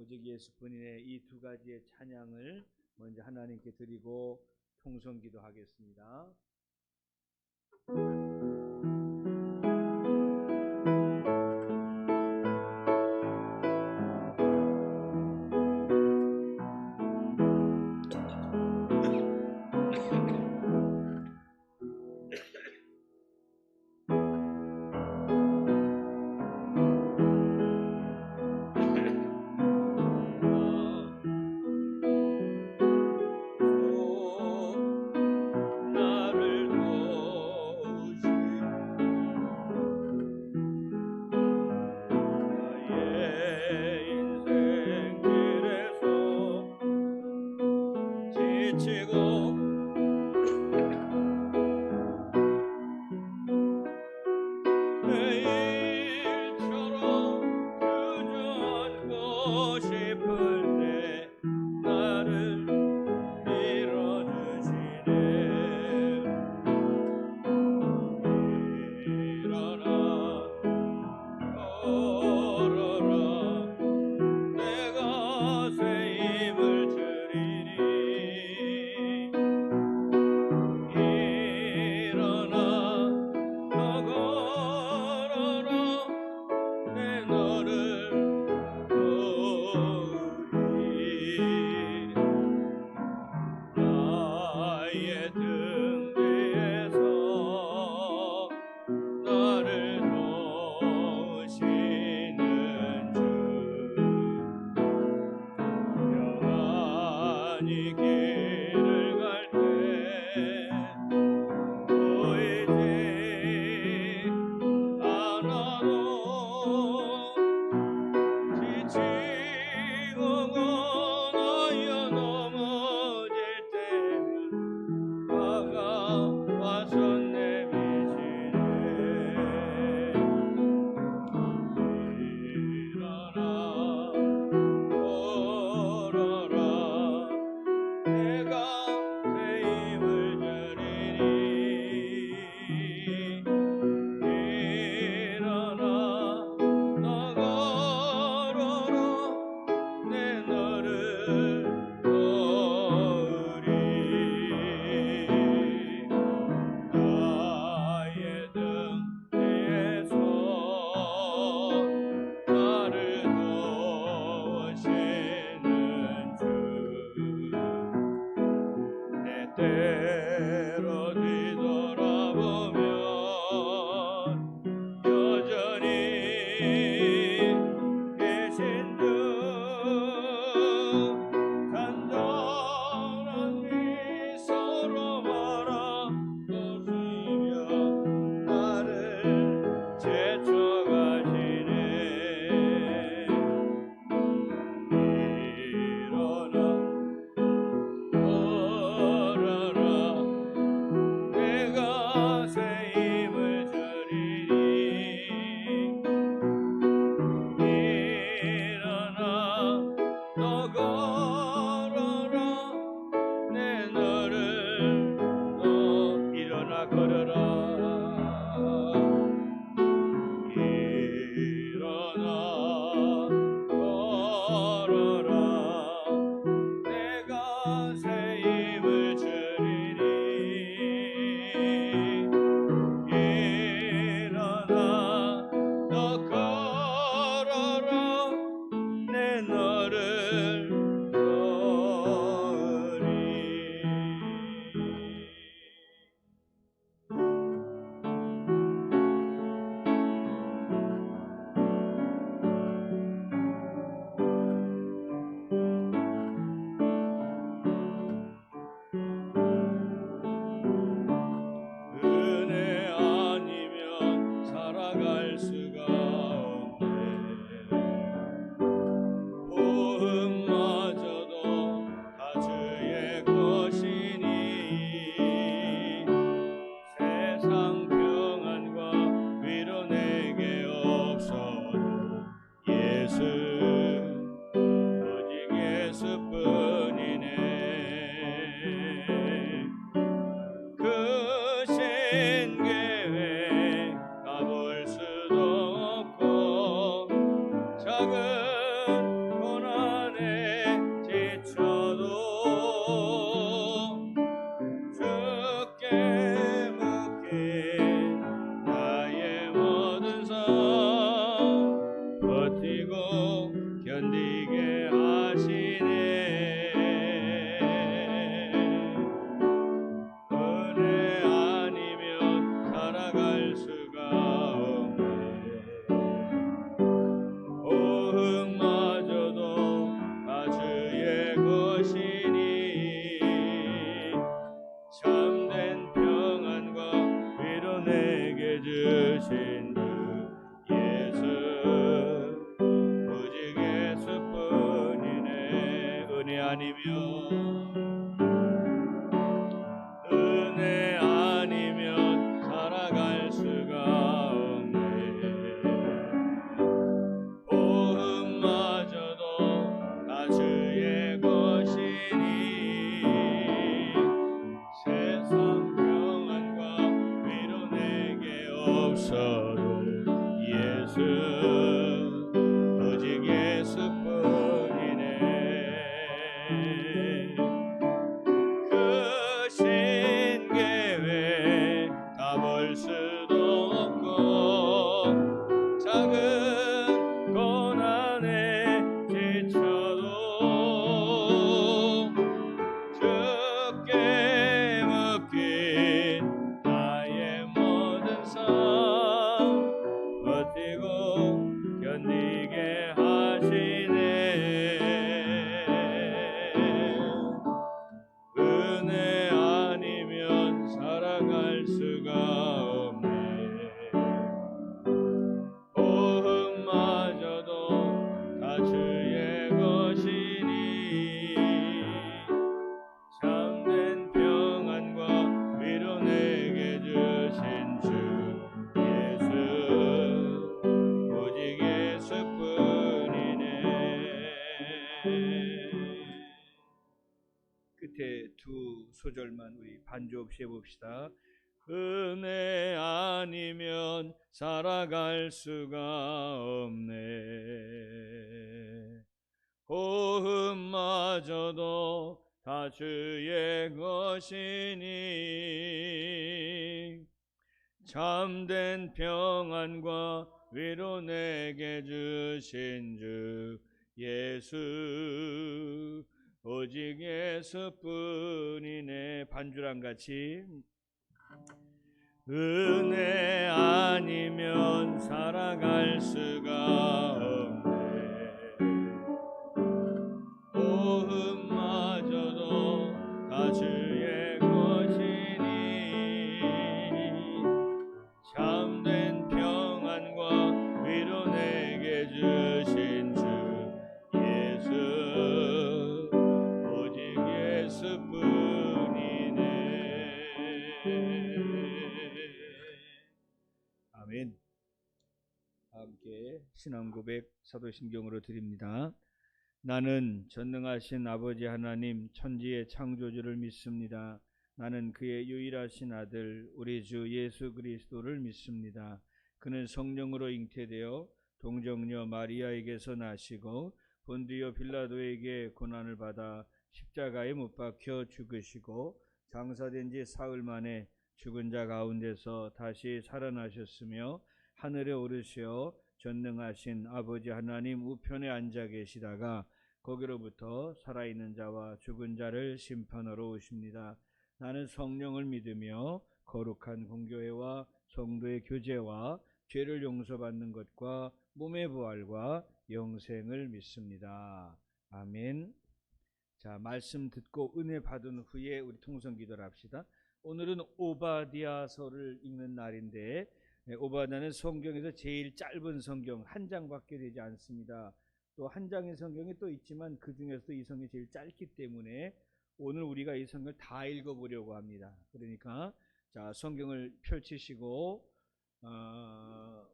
오직 예수뿐이네, 이 두 가지의 찬양을 먼저 하나님께 드리고 통성기도하겠습니다. 작은 고난 버티고 견디게 하시네. 은혜 아니면 살아갈 수가 없네. 호흡마저도 다 주의 것이니 참된 평안과 위로 내게 주신 주 예수 오직 예수뿐이네. 은혜 아니면 살아갈 수가 없네. 호흡마저도 다 주의 것이니 세상 평안과 위로 내게 없어도 예수 오직 예수뿐이네. 크신 계획 다 볼 수도 없고 작은 고난에 지쳐도 주께 맡긴 나의 모든 삶 버티고 견디게 하시네. 은혜 아니면 살아갈 수가 없네. 호흡마저도 다 주의 것이니 참된 평안과 위로 내게 주신 주 예수 오직 예수뿐이네. 끝에 두 소절만 우리 반주 없이 해봅시다. 은혜 아니면 살아갈 수가 없네. 호흡마저도 다 주의 것이니 참된 평안과 위로 내게 주신 주 예수 오직 예수뿐이네. 반주랑 같이 은혜 아니면 살아갈 수가 없네. 호흡마저도 다 주의 것이니 참된 평안과 위로 내게 주신 주 예수 오직 예수뿐이네. 아멘. 함께 신앙고백 사도신경으로 드립니다. 나는 전능하신 아버지 하나님 천지의 창조주를 믿습니다. 나는 그의 유일하신 아들 우리 주 예수 그리스도를 믿습니다. 그는 성령으로 잉태되어 동정녀 마리아에게서 나시고 본디오 빌라도에게 고난을 받아 십자가에 못 박혀 죽으시고 장사된 지 사흘 만에 죽은 자 가운데서 다시 살아나셨으며 하늘에 오르시어 전능하신 아버지 하나님 우편에 앉아 계시다가 거기로부터 살아있는 자와 죽은 자를 심판하러 오십니다. 나는 성령을 믿으며 거룩한 공교회와 성도의 교제와 죄를 용서받는 것과 몸의 부활과 영생을 믿습니다. 아멘. 자, 말씀 듣고 은혜 받은 후에 우리 통성 기도를 합시다. 오늘은 오바댜서를 읽는 날인데 오바댜는 성경에서 제일 짧은 성경 한 장밖에 되지 않습니다. 또 한 장의 성경이 또 있지만 그 중에서도 이 성경이 제일 짧기 때문에 오늘 우리가 이 성경을 다 읽어보려고 합니다. 그러니까 자, 성경을 펼치시고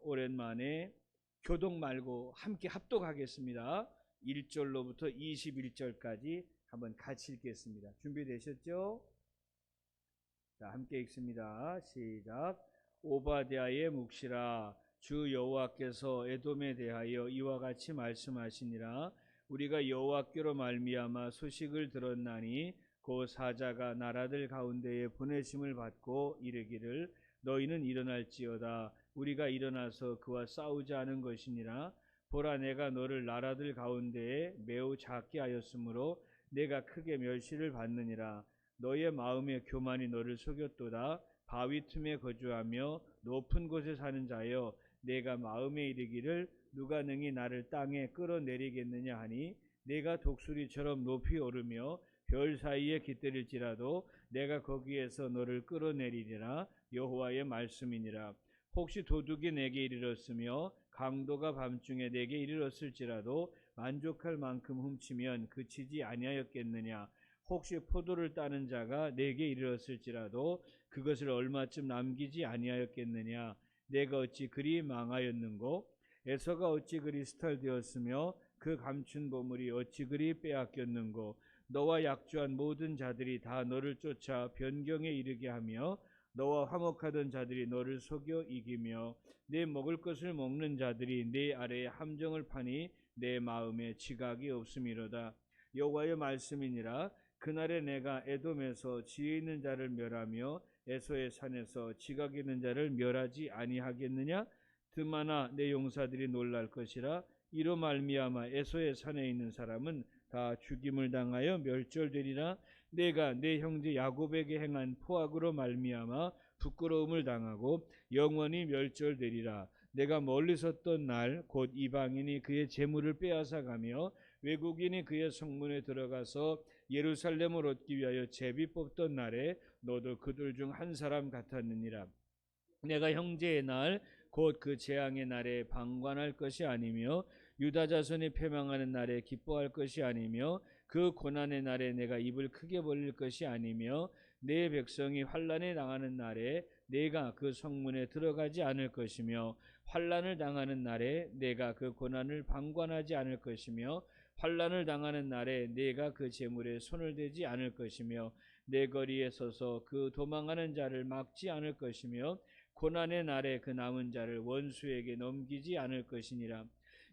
오랜만에 교독 말고 함께 합독하겠습니다. 1절로부터 21절까지 한번 같이 읽겠습니다. 준비되셨죠? 자, 함께 읽습니다. 시작. 오바댜의 묵시라. 주 여호와께서 에돔에 대하여 이와 같이 말씀하시니라. 우리가 여호와께로 말미암아 소식을 들었나니 그 사자가 나라들 가운데에 보내심을 받고 이르기를 너희는 일어날지어다. 우리가 일어나서 그와 싸우자 하는 것이니라. 보라, 내가 너를 나라들 가운데에 매우 작게 하였으므로 내가 크게 멸시를 받느니라. 너의 마음의 교만이 너를 속였도다. 바위 틈에 거주하며 높은 곳에 사는 자여, 내가 마음에 이르기를 누가 능히 나를 땅에 끌어내리겠느냐 하니, 내가 독수리처럼 높이 오르며 별 사이에 깃들일지라도 내가 거기에서 너를 끌어내리리라. 여호와의 말씀이니라. 혹시 도둑이 내게 이르렀으며 강도가 밤중에 내게 이르렀을지라도 만족할 만큼 훔치면 그치지 아니하였겠느냐. 혹시 포도를 따는 자가 내게 이르렀을지라도 그것을 얼마쯤 남기지 아니하였겠느냐. 내가 어찌 그리 망하였는고, 에서가 어찌 그리 스탈되었으며 그 감춘 보물이 어찌 그리 빼앗겼는고. 너와 약조한 모든 자들이 다 너를 쫓아 변경에 이르게 하며 너와 화목하던 자들이 너를 속여 이기며 내 먹을 것을 먹는 자들이 내 아래에 함정을 파니 내 마음에 지각이 없음이로다. 여호와의 말씀이니라. 그날에 내가 에돔에서 지혜 있는 자를 멸하며 에서의 산에서 지각 있는 자를 멸하지 아니하겠느냐. 드마나 내 용사들이 놀랄 것이라. 이로 말미암아 에서의 산에 있는 사람은 다 죽임을 당하여 멸절되리라. 내가 내 형제 야곱에게 행한 포악으로 말미암아 부끄러움을 당하고 영원히 멸절되리라. 내가 멀리 섰던 날 곧 이방인이 그의 재물을 빼앗아 가며 외국인이 그의 성문에 들어가서 예루살렘을 얻기 위하여 제비 뽑던 날에 너도 그들 중 한 사람 같았느니라. 내가 형제의 날 곧 그 재앙의 날에 방관할 것이 아니며 유다 자손이 패망하는 날에 기뻐할 것이 아니며 그 고난의 날에 내가 입을 크게 벌릴 것이 아니며 내 백성이 환난에 당하는 날에 내가 그 성문에 들어가지 않을 것이며 환난을 당하는 날에 내가 그 고난을 방관하지 않을 것이며 환난을 당하는 날에 내가 그 재물에 손을 대지 않을 것이며 내 거리에 서서 그 도망하는 자를 막지 않을 것이며 고난의 날에 그 남은 자를 원수에게 넘기지 않을 것이니라.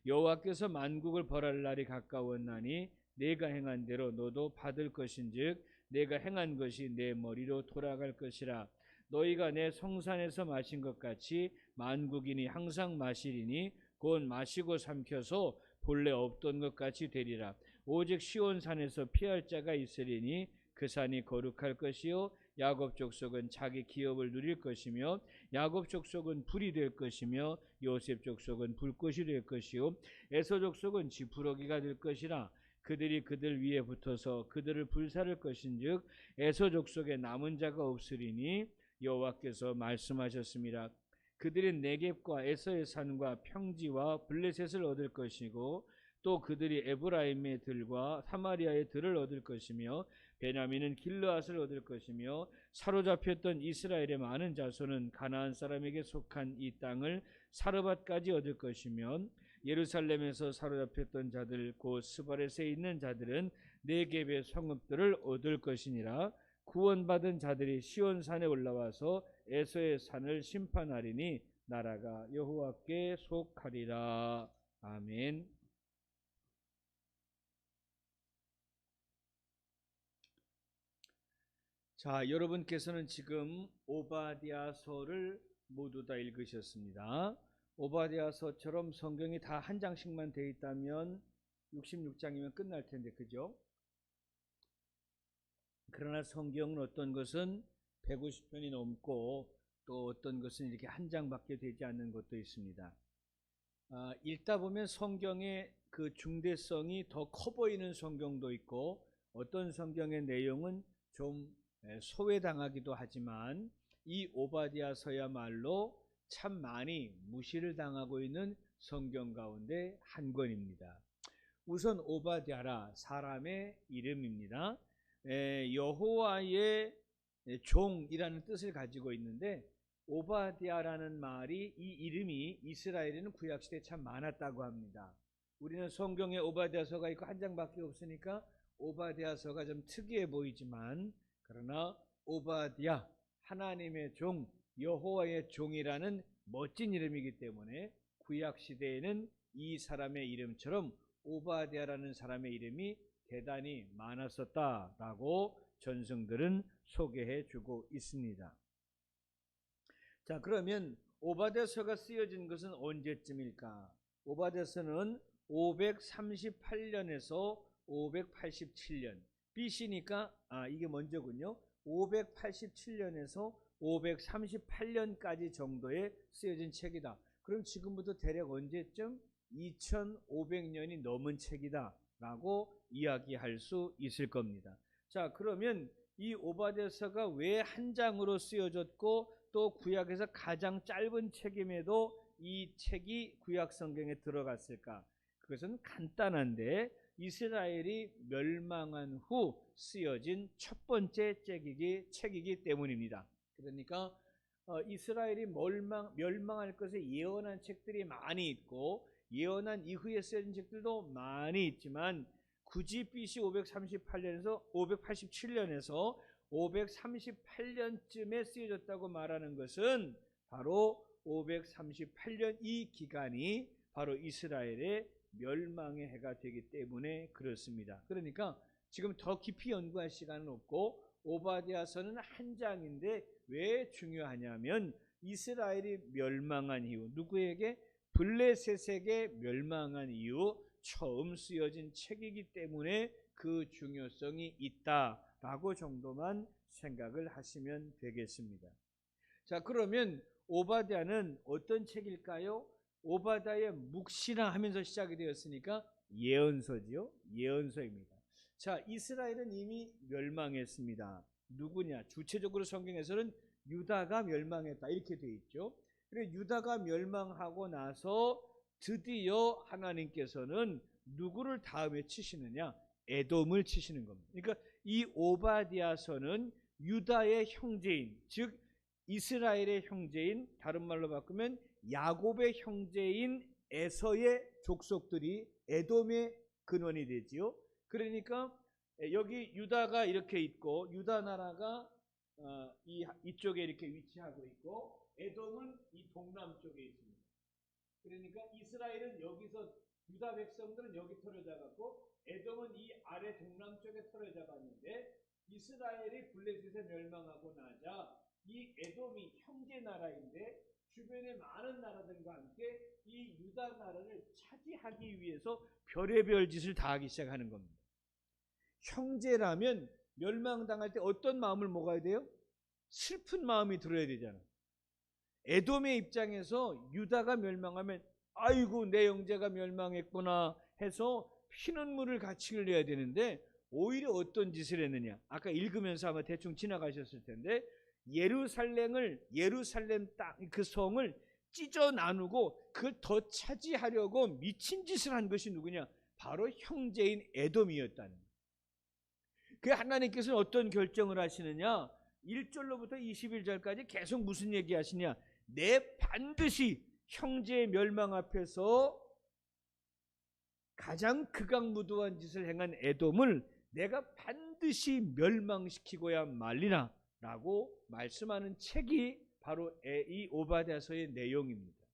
여호와께서 만국을 벌할 날이 가까웠나니 내가 행한 대로 너도 받을 것인즉 내가 행한 것이 내 머리로 돌아갈 것이라. 너희가 내 성산에서 마신 것 같이 만국인이 항상 마시리니 곧 마시고 삼켜서 본래 없던 것 같이 되리라. 오직 시온산에서 피할 자가 있으리니 그 산이 거룩할 것이요 야곱 족속은 자기 기업을 누릴 것이며 야곱 족속은 불이 될 것이며 요셉 족속은 불꽃이 될 것이요 에서 족속은 지푸러기가 될 것이라. 그들이 그들 위에 붙어서 그들을 불사를 것인즉 에서 족속에 남은 자가 없으리니 여호와께서 말씀하셨습니다. 그들이 네겝과 에서의 산과 평지와 블레셋을 얻을 것이고 또 그들이 에브라임의 들과 사마리아의 들을 얻을 것이며 베냐민은 길르앗을 얻을 것이며 사로잡혔던 이스라엘의 많은 자손은 가나안 사람에게 속한 이 땅을 사르밧까지 얻을 것이며 예루살렘에서 사로잡혔던 자들 곧 스바렛에 있는 자들은 네겝의 성읍들을 얻을 것이니라. 구원받은 자들이 시온산에 올라와서 에서의 산을 심판하리니 나라가 여호와께 속하리라. 아멘. 자, 여러분께서는 지금 오바댜서를 모두 다 읽으셨습니다. 오바댜서처럼 성경이 다 한 장씩만 돼 있다면 66장이면 끝날 텐데, 그죠? 그러나 성경은 어떤 것은 150편이 넘고 또 어떤 것은 이렇게 한 장밖에 되지 않는 것도 있습니다. 읽다 보면 성경의 그 중대성이 더 커 보이는 성경도 있고 어떤 성경의 내용은 좀 소외당하기도 하지만 이 오바댜서야말로 참 많이 무시를 당하고 있는 성경 가운데 한 권입니다. 우선 오바댜라 사람의 이름입니다. 여호와의 종이라는 뜻을 가지고 있는데 오바댜라는 말이 이 이름이 이스라엘에는 구약시대에 참 많았다고 합니다. 우리는 성경에 오바댜서가 있고 한 장밖에 없으니까 오바댜서가 좀 특이해 보이지만 그러나 오바댜 하나님의 종 여호와의 종이라는 멋진 이름이기 때문에 구약시대에는 이 사람의 이름처럼 오바댜라는 사람의 이름이 대단히 많았었다라고 전승들은 소개해 주고 있습니다. 자, 그러면 오바댜서가 쓰여진 것은 언제쯤일까? 오바댜서는 538년에서 587년, BC니까 이게 먼저군요. 587년에서 538년까지 정도에 쓰여진 책이다. 그럼 지금부터 대략 언제쯤? 2500년이 넘은 책이다 라고 이야기할 수 있을 겁니다. 자, 그러면 이 오바댜서가 왜 한 장으로 쓰여졌고 또 구약에서 가장 짧은 책임에도 이 책이 구약 성경에 들어갔을까? 그것은 간단한데 이스라엘이 멸망한 후 쓰여진 첫 번째 책이기 때문입니다. 그러니까 이스라엘이 멸망할 것을 예언한 책들이 많이 있고 예언한 이후에 쓰여진 책들도 많이 있지만 굳이 BC 587년에서 538년쯤에 쓰여졌다고 말하는 것은 바로 538년 이 기간이 바로 이스라엘의 멸망의 해가 되기 때문에 그렇습니다. 그러니까 지금 더 깊이 연구할 시간은 없고 오바댜서는 한 장인데 왜 중요하냐면 이스라엘이 멸망한 이후 누구에게? 블레셋에게 멸망한 이후 처음 쓰여진 책이기 때문에 그 중요성이 있다라고 정도만 생각을 하시면 되겠습니다. 자, 그러면 오바댜는 어떤 책일까요? 오바댜의 묵시나 하면서 시작이 되었으니까 예언서지요. 예언서입니다. 자, 이스라엘은 이미 멸망했습니다. 누구냐? 주체적으로 성경에서는 유다가 멸망했다 이렇게 되어 있죠. 그래 유다가 멸망하고 나서 드디어 하나님께서는 누구를 다음에 치시느냐? 에돔을 치시는 겁니다. 그러니까 이 오바댜서는 유다의 형제인, 즉 이스라엘의 형제인, 다른 말로 바꾸면 야곱의 형제인 에서의 족속들이 에돔의 근원이 되지요. 그러니까 여기 유다가 이렇게 있고 유다 나라가 이쪽에 이렇게 위치하고 있고 에돔은 이 동남쪽에 있습니다. 그러니까 이스라엘은 여기서 유다 백성들은 여기 털을 잡았고 에돔은 이 아래 동남쪽에 털을 잡았는데 이스라엘이 블레셋에 멸망하고 나자 이 에돔이 형제 나라인데 주변의 많은 나라들과 함께 이 유다 나라를 차지하기 위해서 별의별 짓을 다 하기 시작하는 겁니다. 형제라면 멸망당할 때 어떤 마음을 먹어야 돼요? 슬픈 마음이 들어야 되잖아요. 에돔의 입장에서 유다가 멸망하면 아이고 내 형제가 멸망했구나 해서 피눈물을 같이 흘려야 되는데 오히려 어떤 짓을 했느냐? 아까 읽으면서 아마 대충 지나가셨을 텐데 예루살렘 땅 그 성을 찢어 나누고 그걸 더 차지하려고 미친 짓을 한 것이 누구냐? 바로 형제인 에돔이었다는 거예요. 그 하나님께서는 어떤 결정을 하시느냐? 1절로부터 21절까지 계속 무슨 얘기 하시냐? 내 반드시 형제의 멸망 앞에서 가장 극악무도한 짓을 행한 에돔을 내가 반드시 멸망시키고야 말리라 라고 말씀하는 책이 바로 이 오바댜서의 내용입니다.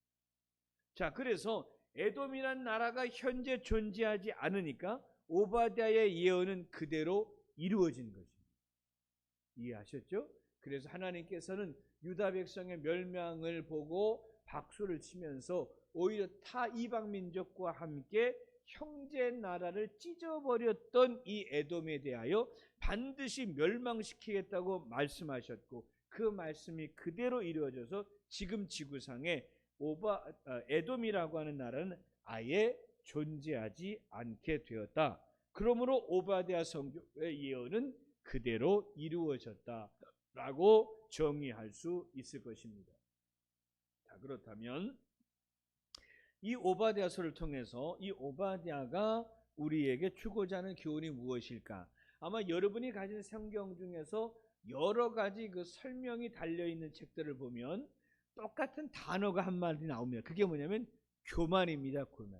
자, 그래서 에돔이란 나라가 현재 존재하지 않으니까 오바댜의 예언은 그대로 이루어진 것입니다. 이해하셨죠? 그래서 하나님께서는 유다 백성의 멸망을 보고 박수를 치면서 오히려 타 이방 민족과 함께 형제 나라를 찢어버렸던 이 에돔에 대하여 반드시 멸망시키겠다고 말씀하셨고 그 말씀이 그대로 이루어져서 지금 지구상에 에돔이라고 하는 나라는 아예 존재하지 않게 되었다. 그러므로 오바댜 선교의 예언은 그대로 이루어졌다라고 정의할 수 있을 것입니다. 자, 그렇다면 이 오바댜서를 통해서 이 오바댜가 우리에게 주고자 하는 교훈이 무엇일까? 아마 여러분이 가진 성경 중에서 여러 가지 그 설명이 달려있는 책들을 보면 똑같은 단어가 한 마디 나옵니다. 그게 뭐냐면 교만입니다. 교만.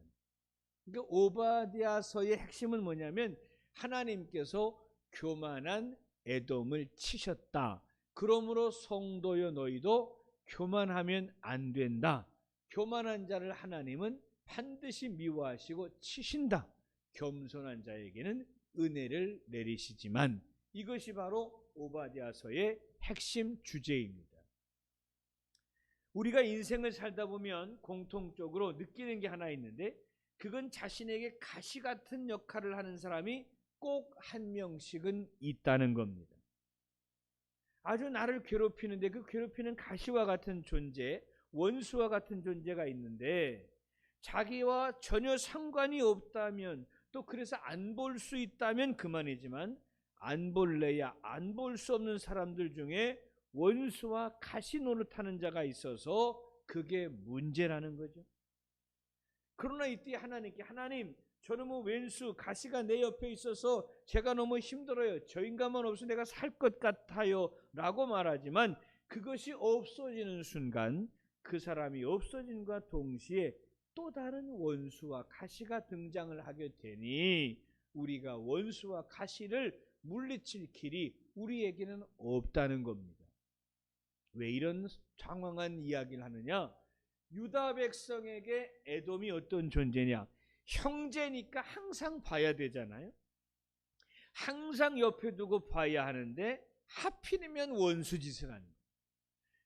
그러니까 오바댜서의 핵심은 뭐냐면 하나님께서 교만한 에돔을 치셨다. 그러므로 성도여 너희도 교만하면 안 된다. 교만한 자를 하나님은 반드시 미워하시고 치신다. 겸손한 자에게는 은혜를 내리시지만 이것이 바로 오바댜서의 핵심 주제입니다. 우리가 인생을 살다 보면 공통적으로 느끼는 게 하나 있는데, 그건 자신에게 가시 같은 역할을 하는 사람이 꼭 한 명씩은 있다는 겁니다. 아주 나를 괴롭히는데 그 괴롭히는 가시와 같은 존재, 원수와 같은 존재가 있는데, 자기와 전혀 상관이 없다면, 또 그래서 안 볼 수 있다면 그만이지만, 안 볼래야 안 볼 수 없는 사람들 중에 원수와 가시 노릇하는 자가 있어서 그게 문제라는 거죠. 그러나 이때 하나님께, 하나님, 저놈의 왼수 가시가 내 옆에 있어서 제가 너무 힘들어요. 저 인간만 없으면 내가 살 것 같아요 라고 말하지만, 그것이 없어지는 순간, 그 사람이 없어진과 동시에 또 다른 원수와 가시가 등장을 하게 되니, 우리가 원수와 가시를 물리칠 길이 우리에게는 없다는 겁니다. 왜 이런 장황한 이야기를 하느냐? 유다 백성에게 에돔이 어떤 존재냐? 형제니까 항상 봐야 되잖아요. 항상 옆에 두고 봐야 하는데, 하필이면 원수 짓을 하는 거예요.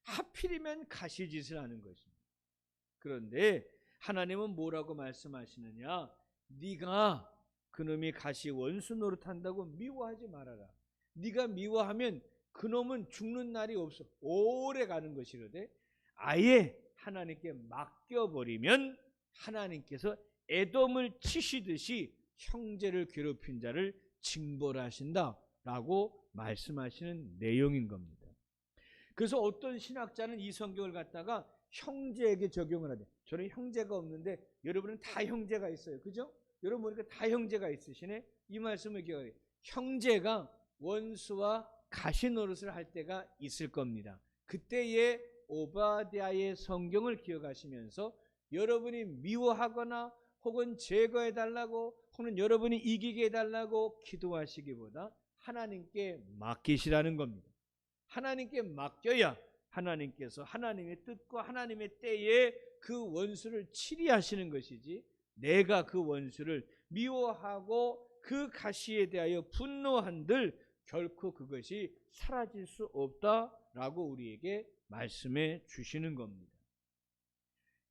하필이면 가시 짓을 하는 것입니다. 그런데 하나님은 뭐라고 말씀하시느냐? 네가 그놈이 가시 원수 노릇한다고 미워하지 말아라. 네가 미워하면 그놈은 죽는 날이 없어. 오래 가는 것이거든. 아예 하나님께 맡겨버리면 하나님께서 에돔을 치시듯이 형제를 괴롭힌 자를 징벌하신다라고 말씀하시는 내용인 겁니다. 그래서 어떤 신학자는 이 성경을 갖다가 형제에게 적용을 하대. 저는 형제가 없는데 여러분은 다 형제가 있어요. 그죠? 여러분 보니까 다 형제가 있으시네. 이 말씀을 기억해요. 형제가 원수와 가시 노릇을 할 때가 있을 겁니다. 그때의 오바댜의 성경을 기억하시면서 여러분이 미워하거나 혹은 제거해달라고 혹은 여러분이 이기게 해달라고 기도하시기보다 하나님께 맡기시라는 겁니다. 하나님께 맡겨야 하나님께서 하나님의 뜻과 하나님의 때에 그 원수를 치리하시는 것이지, 내가 그 원수를 미워하고 그 가시에 대하여 분노한들 결코 그것이 사라질 수 없다라고 우리에게 말씀해 주시는 겁니다.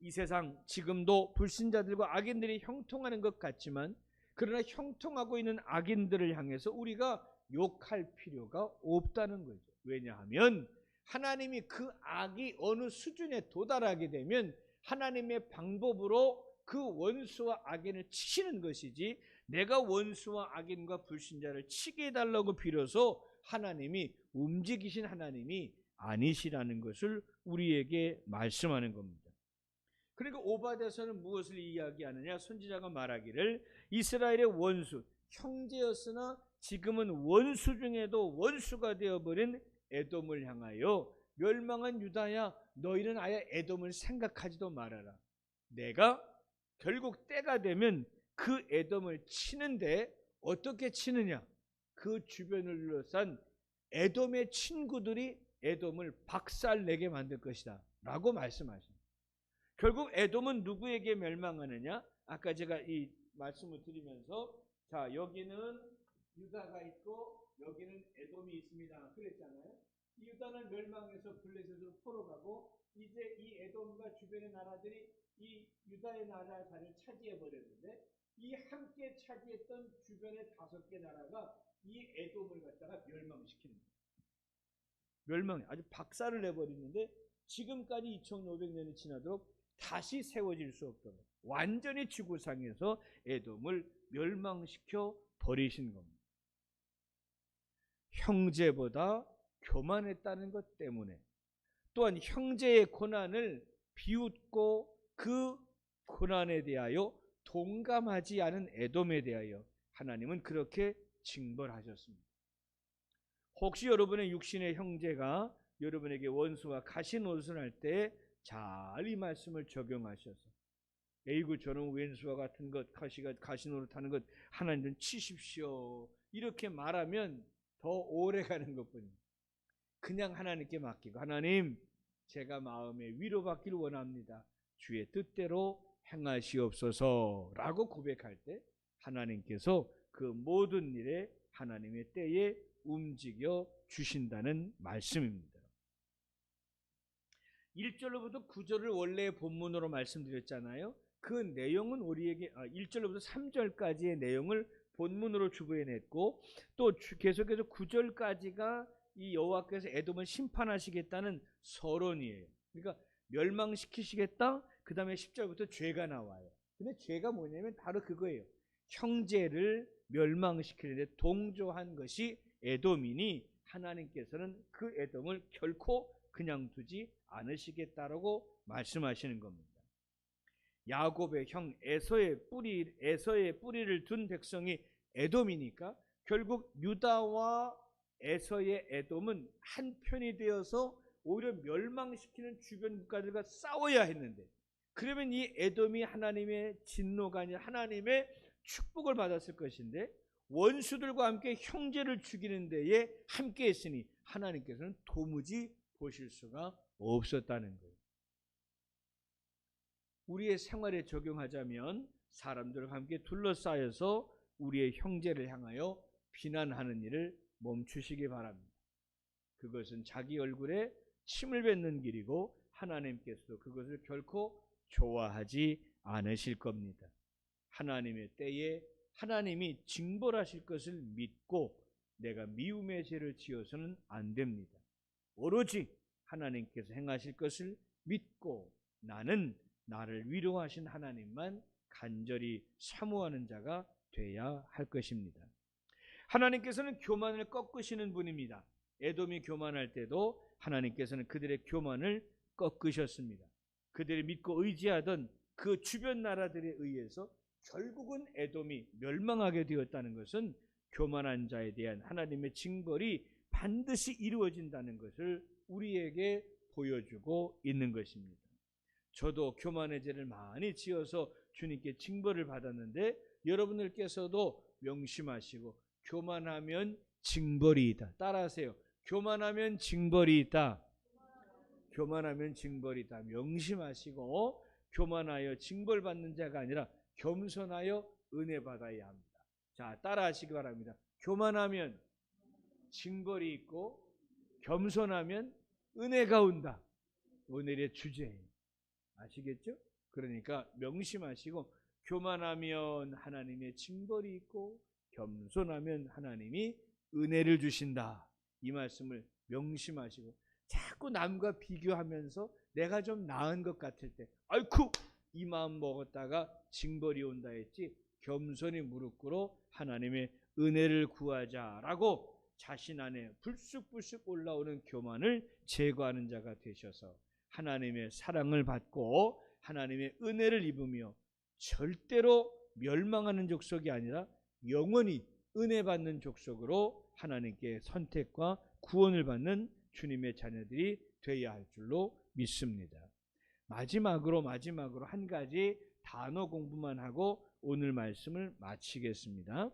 이 세상 지금도 불신자들과 악인들이 형통하는 것 같지만, 그러나 형통하고 있는 악인들을 향해서 우리가 욕할 필요가 없다는 거죠. 왜냐하면 하나님이 그 악이 어느 수준에 도달하게 되면 하나님의 방법으로 그 원수와 악인을 치시는 것이지, 내가 원수와 악인과 불신자를 치게 해달라고 빌어서 하나님이 움직이신 하나님이 아니시라는 것을 우리에게 말씀하는 겁니다. 그리고 오바댜서는 무엇을 이야기하느냐? 선지자가 말하기를 이스라엘의 원수, 형제였으나 지금은 원수 중에도 원수가 되어버린 에돔을 향하여 멸망한 유다야, 너희는 아예 에돔을 생각하지도 말아라. 내가 결국 때가 되면 그 에돔을 치는데 어떻게 치느냐? 그 주변을 둘러싼 에돔의 친구들이 에돔을 박살내게 만들 것이다 라고 말씀하십니다. 결국 에돔은 누구에게 멸망하느냐? 아까 제가 이 말씀을 드리면서, 자, 여기는 유다가 있고 여기는 에돔이 있습니다 그랬잖아요. 이 유다는 멸망해서 블레셋으로 포로 가고, 이제 이 에돔과 주변의 나라들이 이 유다의 나라의 자리를 차지해 버렸는데, 이 함께 차지했던 주변의 5개 나라가 이 에돔을 갖다가 멸망시키는 거예요. 멸망, 아주 박살을 내버리는데, 지금까지 2500년이 지나도록 다시 세워질 수 없도록 완전히 지구상에서 에돔을 멸망시켜 버리신 겁니다. 형제보다 교만했다는 것 때문에, 또한 형제의 고난을 비웃고 그 고난에 대하여 동감하지 않은 에돔에 대하여 하나님은 그렇게 징벌하셨습니다. 혹시 여러분의 육신의 형제가 여러분에게 원수와 가시 노릇을 할 때 잘 이 말씀을 적용하셔서, 에이구 저는 왼수와 같은 것, 가시 노릇하는 것 하나님 좀 치십시오, 이렇게 말하면 더 오래 가는 것뿐입니다. 그냥 하나님께 맡기고, 하나님 제가 마음에 위로받기를 원합니다, 주의 뜻대로 행하시옵소서 라고 고백할 때 하나님께서 그 모든 일에 하나님의 때에 움직여 주신다는 말씀입니다. 1절로부터 9절을 원래의 본문으로 말씀드렸잖아요. 그 내용은 우리에게 1절로부터 3절까지의 내용을 본문으로 주부해냈고, 또 계속해서 9절까지가 이 여호와께서 에돔을 심판하시겠다는 서론이에요. 그러니까 멸망시키시겠다. 그 다음에 10절부터 죄가 나와요. 근데 죄가 뭐냐면 바로 그거예요. 형제를 멸망시키는데 동조한 것이 에돔이니 하나님께서는 그 에돔을 결코 그냥 두지 않으시겠다라고 말씀하시는 겁니다. 야곱의 형 에서의 뿌리를 둔 백성이 에돔이니까 결국 유다와 에서의 에돔은 한편이 되어서 오히려 멸망시키는 주변 국가들과 싸워야 했는데, 그러면 이 에돔이 하나님의 진노가 아니라 하나님의 축복을 받았을 것인데, 원수들과 함께 형제를 죽이는 데에 함께 했으니 하나님께서는 도무지 보실 수가 없었다는 거예요. 우리의 생활에 적용하자면 사람들과 함께 둘러싸여서 우리의 형제를 향하여 비난하는 일을 멈추시기 바랍니다. 그것은 자기 얼굴에 침을 뱉는 길이고 하나님께서도 그것을 결코 좋아하지 않으실 겁니다. 하나님의 때에 하나님이 징벌하실 것을 믿고 내가 미움의 죄를 지어서는 안 됩니다. 오로지 하나님께서 행하실 것을 믿고 나는 나를 위로하신 하나님만 간절히 사모하는 자가 돼야 할 것입니다. 하나님께서는 교만을 꺾으시는 분입니다. 에돔이 교만할 때도 하나님께서는 그들의 교만을 꺾으셨습니다. 그들이 믿고 의지하던 그 주변 나라들에 의해서 결국은 에돔이 멸망하게 되었다는 것은 교만한 자에 대한 하나님의 징벌이 반드시 이루어진다는 것을 우리에게 보여주고 있는 것입니다. 저도 교만의 죄를 많이 지어서 주님께 징벌을 받았는데 여러분들께서도 명심하시고 교만하면 징벌이 있다. 따라하세요. 교만하면 징벌이 있다. 교만하면 징벌이 있다. 명심하시고 교만하여 징벌받는 자가 아니라 겸손하여 은혜 받아야 합니다. 자, 따라하시기 바랍니다. 교만하면 징벌이 있고 겸손하면 은혜가 온다. 오늘의 주제예요. 아시겠죠? 그러니까 명심하시고 교만하면 하나님의 징벌이 있고 겸손하면 하나님이 은혜를 주신다. 이 말씀을 명심하시고 자꾸 남과 비교하면서 내가 좀 나은 것 같을 때 아이쿠 이 마음 먹었다가 징벌이 온다 했지, 겸손히 무릎 꿇어 하나님의 은혜를 구하자라고 자신 안에 불쑥불쑥 올라오는 교만을 제거하는 자가 되셔서 하나님의 사랑을 받고 하나님의 은혜를 입으며 절대로 멸망하는 족속이 아니라 영원히 은혜 받는 족속으로 하나님께 선택과 구원을 받는 주님의 자녀들이 되어야 할 줄로 믿습니다. 마지막으로 한 가지 단어 공부만 하고 오늘 말씀을 마치겠습니다.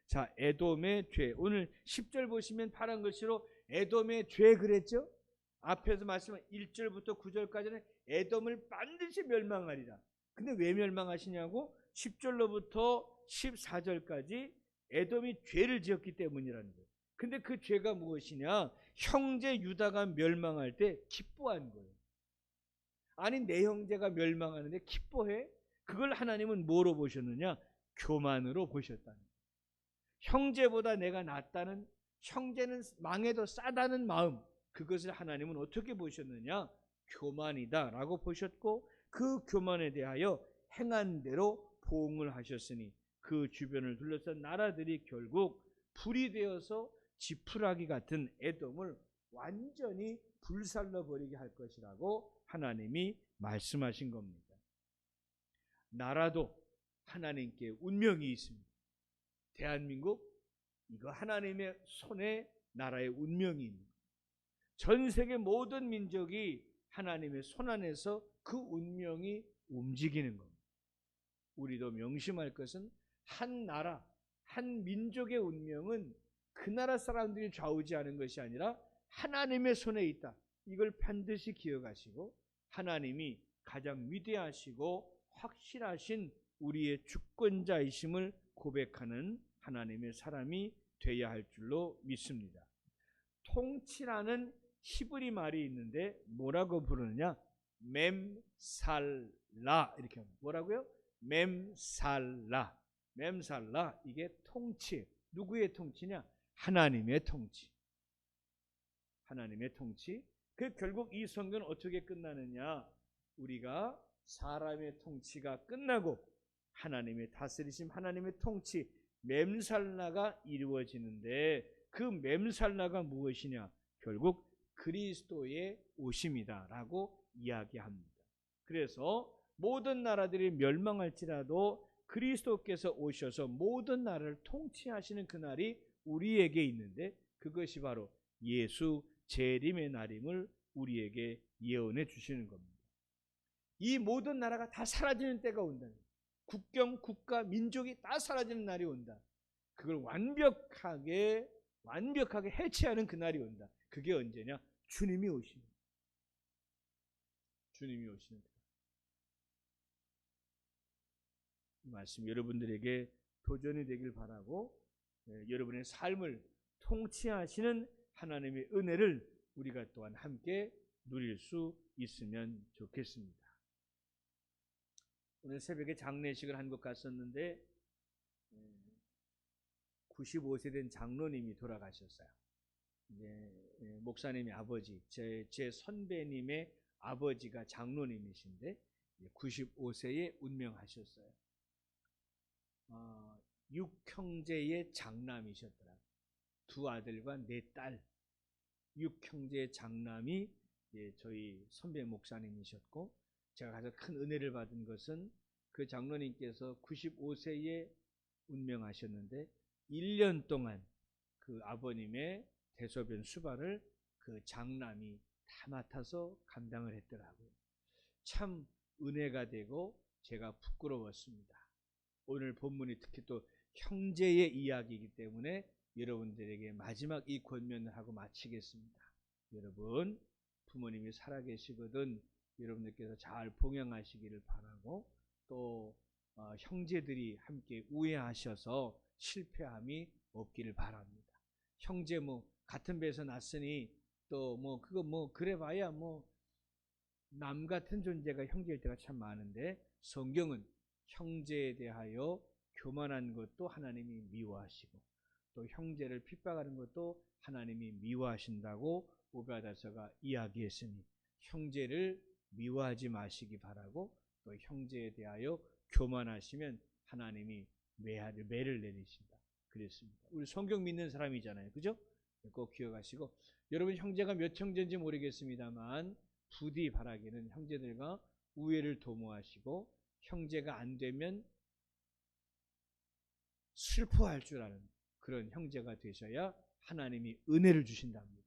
자, 에돔의 죄. 오늘 10절 보시면 파란 글씨로 에돔의 죄 그랬죠? 앞에서 말씀한 1절부터 9절까지는 에돔을 반드시 멸망하리라. 근데 왜 멸망하시냐고? 10절로부터 14절까지 에돔이 죄를 지었기 때문이라는 거예요. 근데 그 죄가 무엇이냐? 형제 유다가 멸망할 때 기뻐한 거예요. 아니 내 형제가 멸망하는데 기뻐해? 그걸 하나님은 뭐로 보셨느냐? 교만으로 보셨다는 거예요. 형제보다 내가 낫다는, 형제는 망해도 싸다는 마음, 그것을 하나님은 어떻게 보셨느냐? 교만이다 라고 보셨고 그 교만에 대하여 행한 대로 보응을 하셨으니 그 주변을 둘러싼 나라들이 결국 불이 되어서 지푸라기 같은 에돔을 완전히 불살라버리게 할 것이라고 하나님이 말씀하신 겁니다. 나라도 하나님께 운명이 있습니다. 대한민국 이거 하나님의 손에 나라의 운명이 있는 거예요. 전 세계 모든 민족이 하나님의 손 안에서 그 운명이 움직이는 겁니다. 우리도 명심할 것은 한 나라, 한 민족의 운명은 그 나라 사람들이 좌우지하는 것이 아니라 하나님의 손에 있다. 이걸 반드시 기억하시고 하나님이 가장 위대하시고 확실하신 우리의 주권자이심을 고백하는 하나님의 사람이 되어야 할 줄로 믿습니다. 통치라는 히브리 말이 있는데 뭐라고 부르느냐? mem살라 이렇게 합니다. 뭐라고요? mem살라. mem살라 이게 통치. 누구의 통치냐? 하나님의 통치. 하나님의 통치. 그 결국 이 성경은 어떻게 끝나느냐? 우리가 사람의 통치가 끝나고 하나님의 다스리심, 하나님의 통치, mem살라가 이루어지는데 그 mem살라가 무엇이냐? 결국 그리스도의 오심이다라고 이야기합니다. 그래서 모든 나라들이 멸망할지라도 그리스도께서 오셔서 모든 나라를 통치하시는 그날이 우리에게 있는데 그것이 바로 예수 재림의 날임을 우리에게 예언해 주시는 겁니다. 이 모든 나라가 다 사라지는 때가 온다. 국경, 국가, 민족이 다 사라지는 날이 온다. 그걸 완벽하게 해체하는 그날이 온다. 그게 언제냐? 주님이 오시는. 주님이 오시는 것. 이 말씀 여러분들에게 도전이 되길 바라고 여러분의 삶을 통치하시는 하나님의 은혜를 우리가 또한 함께 누릴 수 있으면 좋겠습니다. 오늘 새벽에 장례식을 한곳 갔었는데 95세 된 장로님이 돌아가셨어요. 목사님의 아버지, 제 선배님의 아버지가 장로님이신데 95세에 운명하셨어요. 6형제의 장남이셨더라고요. 2 아들과 4딸. 6형제의 장남이 저희 선배 목사님이셨고, 제가 가장 큰 은혜를 받은 것은 그 장로님께서 95세에 운명하셨는데 1년 동안 그 아버님의 대소변 수발을 그 장남이 다 맡아서 감당을 했더라고요. 참 은혜가 되고 제가 부끄러웠습니다. 오늘 본문이 특히 또 형제의 이야기이기 때문에 여러분들에게 마지막 이 권면을 하고 마치겠습니다. 여러분, 부모님이 살아계시거든 여러분들께서 잘 봉양하시기를 바라고, 또 형제들이 함께 우애하셔서 실패함이 없기를 바랍니다. 형제 같은 배에서 났으니 또 그거 그래봐야 남 같은 존재가 형제일 때가 참 많은데, 성경은 형제에 대하여 교만한 것도 하나님이 미워하시고 또 형제를 핍박하는 것도 하나님이 미워하신다고 오베아다서가 이야기했으니 형제를 미워하지 마시기 바라고, 또 형제에 대하여 교만하시면 하나님이 매를 내리신다 그랬습니다. 우리 성경 믿는 사람이잖아요, 그죠? 꼭 기억하시고, 여러분 형제가 몇 형제인지 모르겠습니다만 부디 바라기는 형제들과 우애를 도모하시고, 형제가 안 되면 슬퍼할 줄 아는 그런 형제가 되셔야 하나님이 은혜를 주신답니다.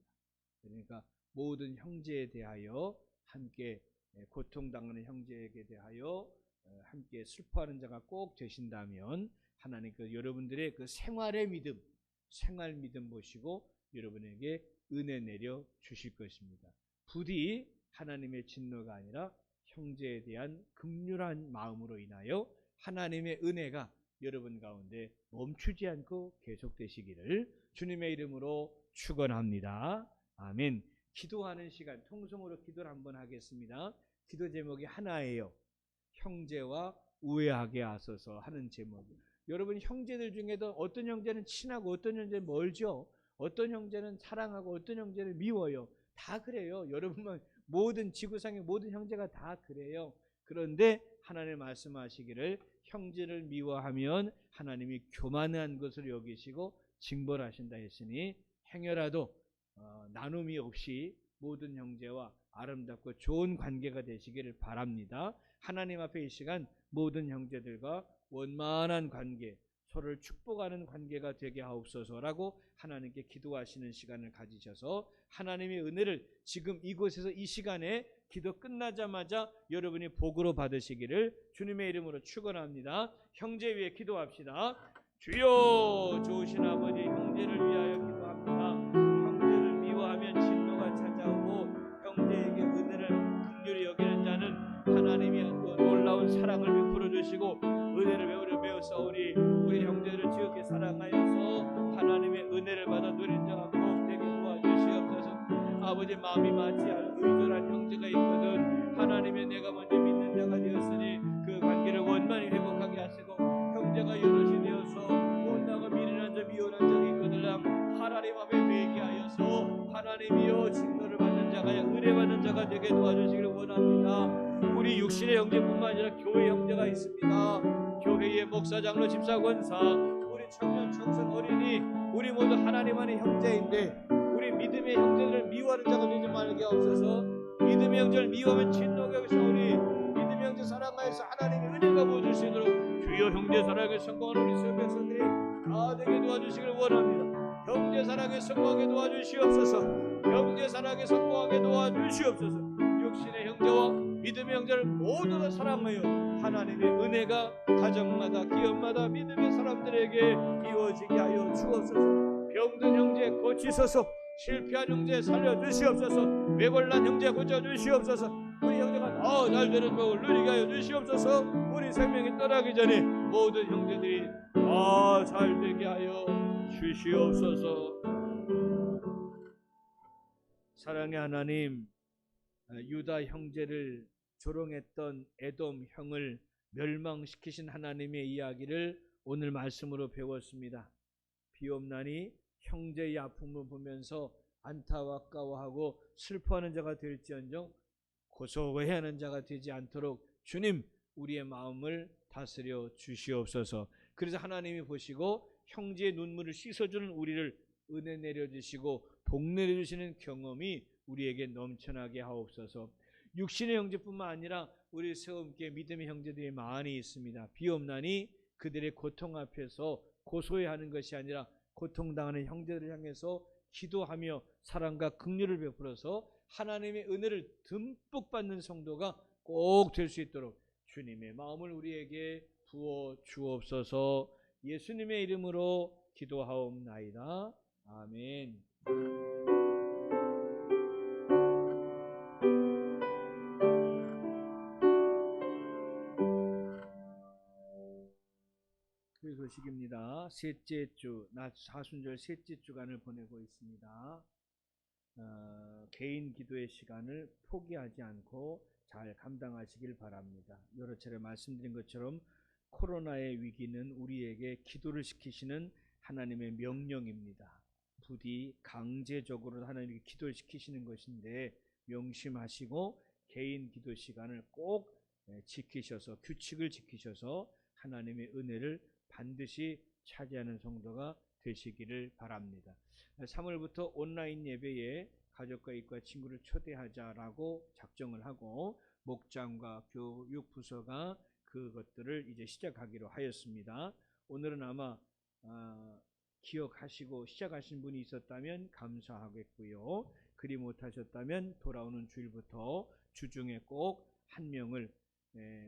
그러니까 모든 형제에 대하여 함께 고통당하는 형제에게 대하여 함께 슬퍼하는 자가 꼭 되신다면 하나님께서 여러분들의 그 생활 믿음 보시고 여러분에게 은혜 내려 주실 것입니다. 부디 하나님의 진노가 아니라 형제에 대한 긍휼한 마음으로 인하여 하나님의 은혜가 여러분 가운데 멈추지 않고 계속되시기를 주님의 이름으로 축원합니다. 아멘. 기도하는 시간, 통성으로 기도를 한번 하겠습니다. 기도 제목이 하나예요. 형제와 우애하게 하소서 하는 제목이에요. 여러분, 형제들 중에도 어떤 형제는 친하고 어떤 형제는 멀죠. 어떤 형제는 사랑하고 어떤 형제는 미워요. 다 그래요. 여러분만 모든 지구상의 모든 형제가 다 그래요. 그런데 하나님 말씀하시기를 형제를 미워하면 하나님이 교만한 것을 여기시고 징벌하신다 했으니, 행여라도 나눔이 없이 모든 형제와 아름답고 좋은 관계가 되시기를 바랍니다. 하나님 앞에 이 시간 모든 형제들과 원만한 관계, 서로를 축복하는 관계가 되게 하옵소서라고 하나님께 기도하시는 시간을 가지셔서 하나님의 은혜를 지금 이곳에서 이 시간에 기도 끝나자마자 여러분이 복으로 받으시기를 주님의 이름으로 축원합니다. 형제 위에 기도합시다. 주여, 좋으신 아버지, 형제를 위하여 기도합니다. 형제를 미워하면 진노가 찾아오고 형제에게 은혜를 긍휼히 여기는 자는 하나님이 또 놀라운 사랑을 베풀어 주시고 은혜를 배웠사오니 우리 형제를 지극히 사랑하여서 하나님의 은혜를 받아 누린 자가 꼭 되게 도와주시옵소서. 아버지, 마음이 맞지 않은 의존한 형제가 있거든 하나님의 내가 먼저 믿는 자가 되었으니 그 관계를 원만히 회복하게 하시고 형제가 여럿이 되어서 못나가 미련한 자 미워한 자가 있거들랑 하나님 앞에 매게 하여서 하나님이여 진노를 받는 자가 은혜 받는 자가 되게 도와주시기를 원합니다. 우리 육신의 형제뿐만 아니라 교회 형제가 있습니다. 교회의 목사, 장로, 집사, 권사, 우리 청년, 청소년, 어린이 우리 모두 하나님 안의 형제인데 우리 믿음의 형제들을 미워하는 자가 되지 말게 없어서 믿음의 형제를 미워하면 진노가 여기서 우리 믿음의 형제 사랑하여서 하나님의 은혜가 부어줄 수 있도록 주여 형제 사랑에 성공하는 우리 세 백성들이 다 되게 도와주시기를 원합니다. 형제 사랑에 성공하게 도와주시옵소서. 형제 사랑에 성공하게 도와주시옵소서. 육신의 형제와 믿음의 형제를 모두 다 사랑하여 하나님의 은혜가 가정마다 기업마다 믿음의 사람들에게 이루어지게 하여 주옵소서. 병든 형제 고치소서. 실패한 형제 살려주시옵소서. 매골난 형제 고쳐주시옵소서. 우리 형제가 더 잘되는 법을 누리게 하여 주시옵소서. 우리 생명이 떠나기 전에 모든 형제들이 다 잘되게 하여 주시옵소서. 사랑의 하나님, 유다 형제를 조롱했던 에돔 형을 멸망시키신 하나님의 이야기를 오늘 말씀으로 배웠습니다. 비옵나니 형제의 아픔을 보면서 안타까워하고 슬퍼하는 자가 될지언정 고소해하는 자가 되지 않도록 주님 우리의 마음을 다스려 주시옵소서. 그래서 하나님이 보시고 형제의 눈물을 씻어주는 우리를 은혜 내려주시고 복 내려주시는 경험이 우리에게 넘쳐나게 하옵소서. 육신의 형제뿐만 아니라 우리 세움교회 믿음의 형제들이 많이 있습니다. 비옵나니 그들의 고통 앞에서 고소해하는 것이 아니라 고통당하는 형제들을 향해서 기도하며 사랑과 긍휼을 베풀어서 하나님의 은혜를 듬뿍 받는 성도가 꼭 될 수 있도록 주님의 마음을 우리에게 부어 주옵소서. 예수님의 이름으로 기도하옵나이다. 아멘. 그 소식입니다. 셋째 주, 낮 사순절 셋째 주간을 보내고 있습니다. 개인 기도의 시간을 포기하지 않고 잘 감당하시길 바랍니다. 여러 차례 말씀드린 것처럼 코로나의 위기는 우리에게 기도를 시키시는 하나님의 명령입니다. 부디 강제적으로 하나님께 기도를 시키시는 것인데 명심하시고 개인 기도 시간을 꼭 지키셔서 규칙을 지키셔서 하나님의 은혜를 반드시 차지하는 성도가 되시기를 바랍니다. 3월부터 온라인 예배에 가족과 이과 친구를 초대하자라고 작정을 하고 목장과 교육부서가 그것들을 이제 시작하기로 하였습니다. 오늘은 아마 기억하시고 시작하신 분이 있었다면 감사하겠고요. 그리 못하셨다면 돌아오는 주일부터 주중에 꼭 한 명을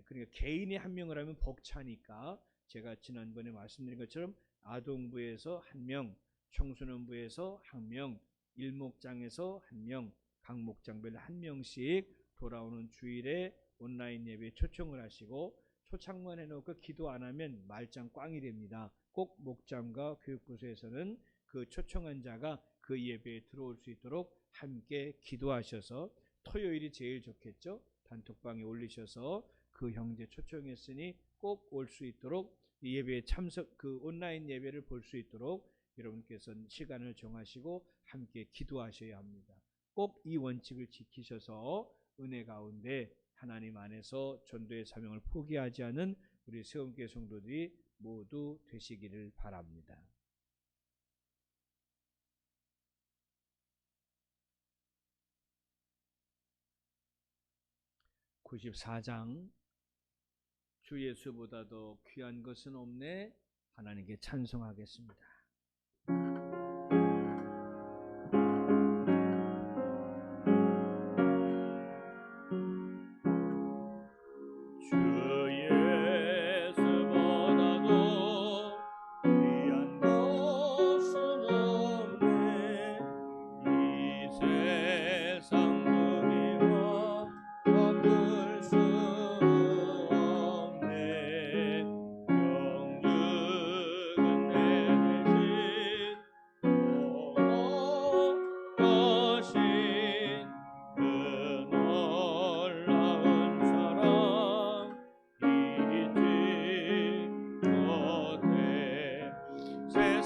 그러니까 개인이 한 명을 하면 벅차니까 제가 지난번에 말씀드린 것처럼 아동부에서 한 명, 청소년부에서 한 명, 일목장에서 한 명, 각 목장별로 한 명씩 돌아오는 주일에 온라인 예배에 초청을 하시고 초청만 해놓고 기도 안 하면 말짱 꽝이 됩니다. 꼭 목장과 교육부서에서는 그 초청한 자가 그 예배에 들어올 수 있도록 함께 기도하셔서 토요일이 제일 좋겠죠. 단톡방에 올리셔서 그 형제 초청했으니 꼭 올 수 있도록 이 예배에 참석 그 온라인 예배를 볼 수 있도록 여러분께서 시간을 정하시고 함께 기도하셔야 합니다. 꼭 이 원칙을 지키셔서 은혜 가운데 하나님 안에서 전도의 사명을 포기하지 않은 우리 세움교회 성도들이 모두 되시기를 바랍니다. (94장) 주 예수보다도 귀한 것은 없네. 하나님께 찬송하겠습니다. 영죽은 내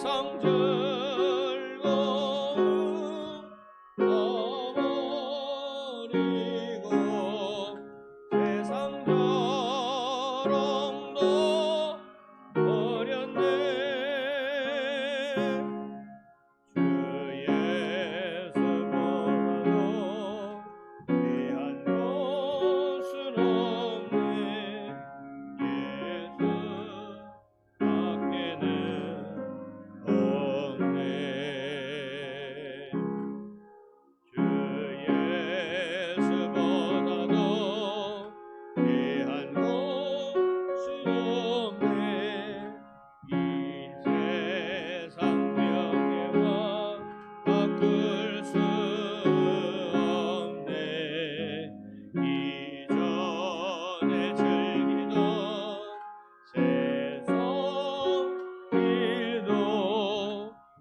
세상 즐거움 버리고 세상 자랑도 버렸네. 주 예수보다도 귀한 것은 없네. 예수 밖에는 없네. 주 예수보다도 귀한 것은 없네. 이 세상 명예와 바꿀 수 없네. 이전에 즐기던 세상 일도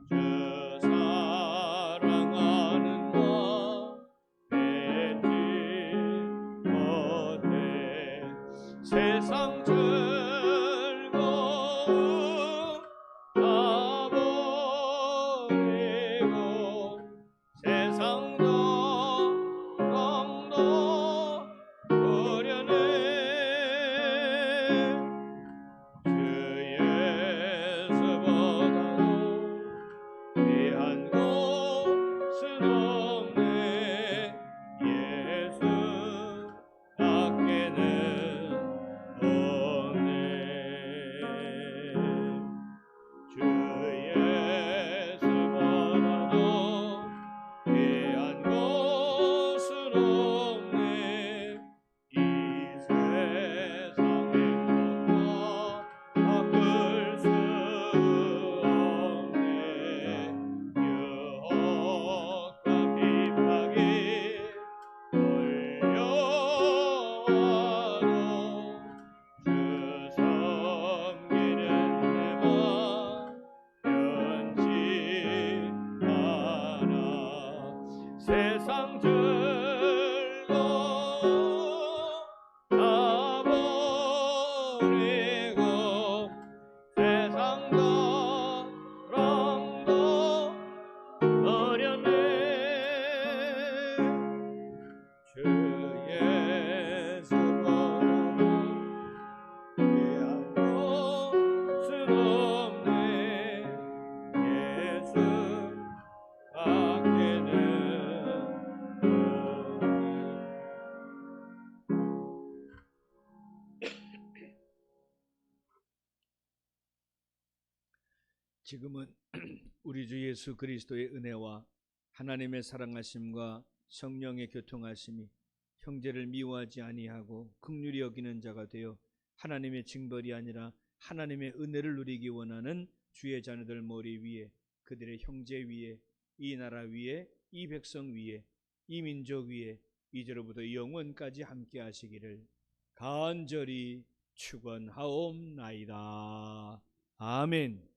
주 사랑하는 나 맺지 못해. 세상 즐거움 다 버리고 세상 자랑도 버려내. 주 예수보다도 귀한 것은 없네. 예수 밖에는 없네. 주 예수보다도 귀한 것은 없네. 이 세상 행복과 바꿀 수 없네. 유혹과 핍박이 몰려와도 주 섬기는 내 맘 변치 않아. 세상 즐거움 다 버리고 세상 자랑도 버렸네. 주 예수보다도 귀한 것은 없네. 예수 밖에는 지금은 우리 주 예수 그리스도의 은혜와 하나님의 사랑하심과 성령의 교통하심이 형제를 미워하지 아니하고 긍휼히 여기는 자가 되어 하나님의 징벌이 아니라 하나님의 은혜를 누리기 원하는 주의 자녀들 머리 위에, 그들의 형제 위에, 이 나라 위에, 이 백성 위에, 이 민족 위에 이제로부터 영원까지 함께 하시기를 간절히 축원하옵나이다. 아멘.